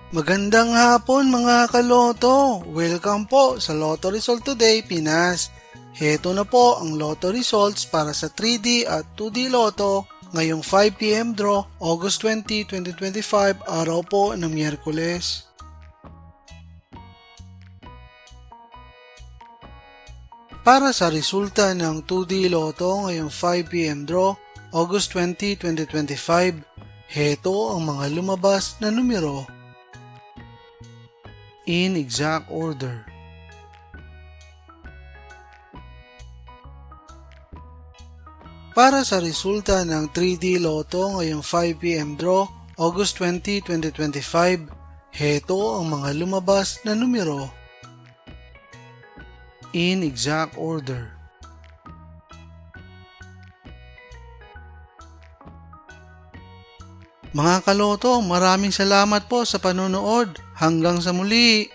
Magandang hapon mga kaloto! Welcome po sa Lotto Result Today, Pinas. Heto na po ang Lotto results para sa 3D at 2D Lotto ngayong 5 p.m. draw, August 20, 2025, araw po ng Miyerkules. Para sa resulta ng 2D Lotto ngayong 5 p.m. draw, August 20, 2025, heto ang mga lumabas na numero. In exact order. Para sa resulta ng 3D Lotto ngayong 5 p.m. draw, August 20, 2025, heto ang mga lumabas na numero. In exact order. Mga kaloto, maraming salamat po sa panonood. Hanggang sa muli!